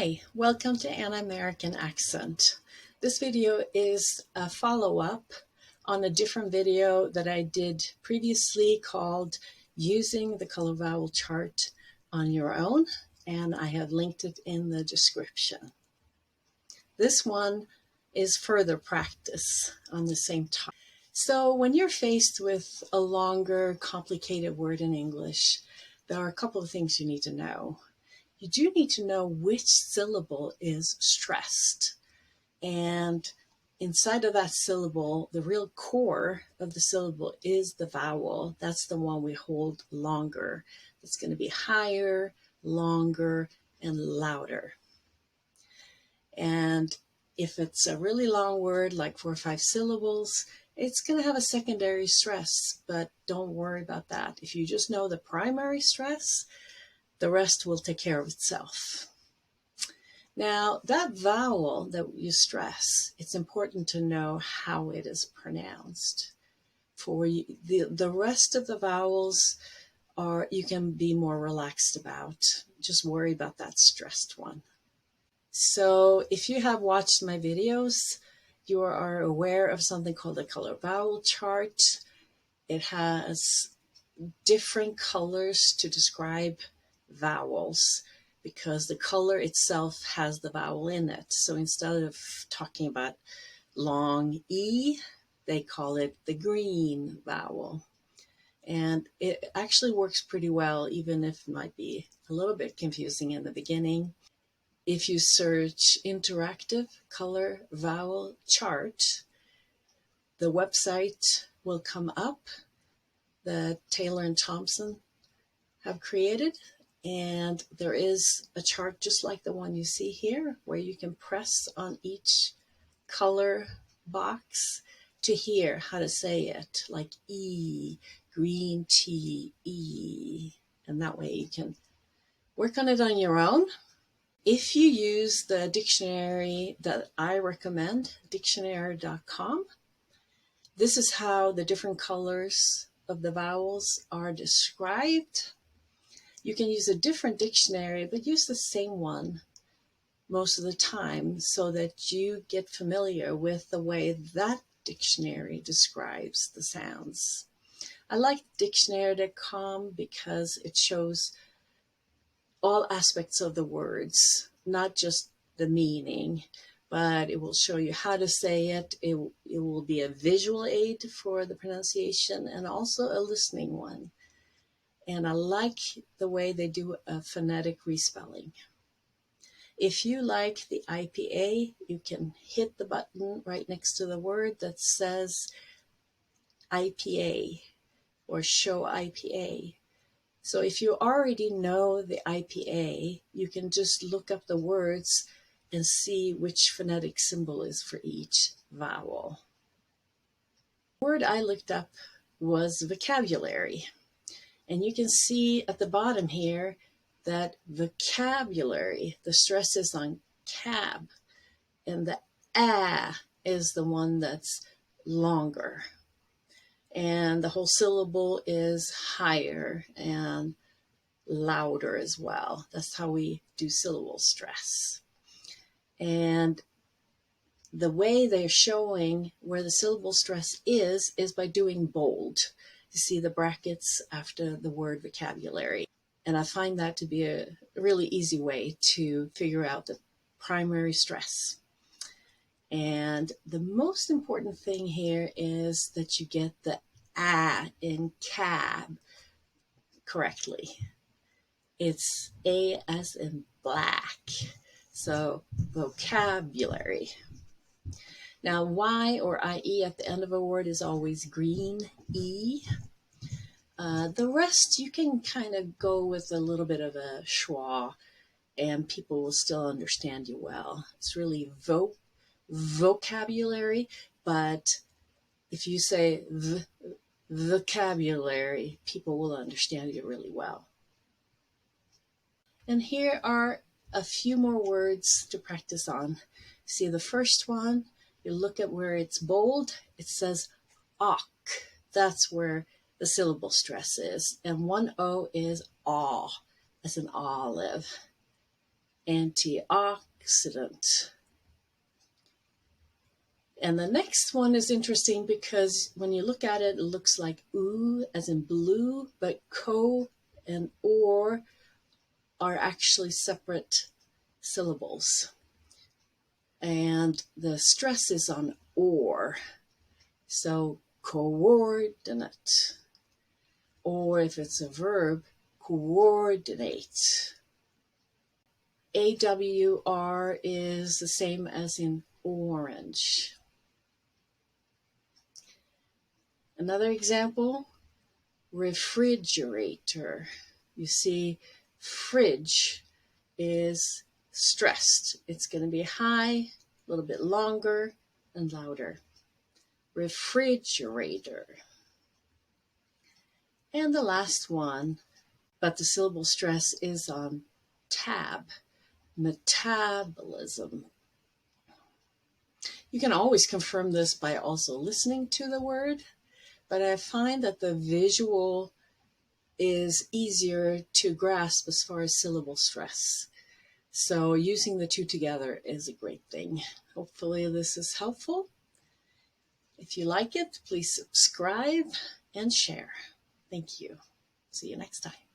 Hi, welcome to An American Accent. This video is a follow-up on a different video that I did previously called Using the Color Vowel Chart on Your Own, and I have linked it in the description. This one is further practice on the same topic. So when you're faced with a longer, complicated word in English, there are a couple of things you need to know. You do need to know which syllable is stressed. And inside of that syllable, the real core of the syllable is the vowel. That's the one we hold longer. It's going to be higher, longer, and louder. And if it's a really long word, like 4 or 5 syllables, it's going to have a secondary stress, but don't worry about that. If you just know the primary stress, the rest will take care of itself. Now, that vowel that you stress, it's important to know how it is pronounced. For the rest of the vowels, you can be more relaxed about. Just worry about that stressed one. So if you have watched my videos, you are aware of something called the Color Vowel Chart. It has different colors to describe vowels because the color itself has the vowel in it. So instead of talking about long E, they call it the green vowel. And it actually works pretty well, even if it might be a little bit confusing in the beginning. If you search Interactive Color Vowel Chart, the website will come up that Taylor and Thompson have created. And there is a chart just like the one you see here, where you can press on each color box to hear how to say it, like E, green tea, E. And that way you can work on it on your own. If you use the dictionary that I recommend, Dictionarycom, this is how the different colors of the vowels are described. You can use a different dictionary, but use the same one most of the time so that you get familiar with the way that dictionary describes the sounds. I like Dictionarycom because it shows all aspects of the words, not just the meaning, but it will show you how to say it. It will be a visual aid for the pronunciation and also a listening one. And I like the way they do a phonetic respelling. If you like the IPA, you can hit the button right next to the word that says IPA or show IPA. So if you already know the IPA, you can just look up the words and see which phonetic symbol is for each vowel. The word I looked up was vocabulary. And you can see at the bottom here that vocabulary, the stress is on cab, and the a is the one that's longer. And the whole syllable is higher and louder as well. That's how we do syllable stress. And the way they're showing where the syllable stress is by doing bold. You see the brackets after the word vocabulary. And I find that to be a really easy way to figure out the primary stress. And the most important thing here is that you get the a in cab correctly. It's A as in black. So vocabulary. Now, Y or IE at the end of a word is always green E. The rest, you can kind of go with a little bit of a schwa, and people will still understand you well. It's really vocabulary, but if you say vocabulary, people will understand you really well. And here are a few more words to practice on. See the first one, you look at where it's bold, it says ok. That's where the syllable stress is. And one O is aw, as an olive. antioxidant. And the next one is interesting because when you look at it, it looks like oo as in blue, but ko and or are actually separate syllables. And the stress is on or. So coordinate. Or if it's a verb, coordinate. AWR is the same as in orange. Another example, refrigerator. You see, fridge is stressed. It's going to be high, a little bit longer and louder. Refrigerator. And the last one, but the syllable stress is on tab, metabolism. You can always confirm this by also listening to the word, but I find that the visual is easier to grasp as far as syllable stress. So using the two together is a great thing. Hopefully this is helpful. If you like it, please subscribe and share. Thank you. See you next time.